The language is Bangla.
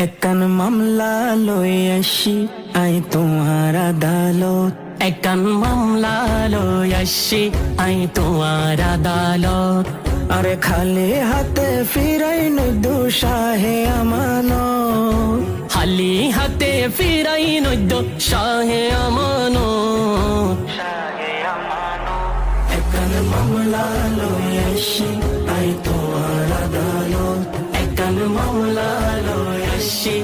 একান মামলা লই আসি আই তোমার আদালত, একান মামলা লই আসি আই তোমার আদালত। আরে খালি হাতে ফিরাই নইদু শাহে আমানত, খালি হাতে ফিরাই নদ্য শাহে আমানত। একান মামলা লই আসি আই তোমার আদালত, একান মামলা লই আসি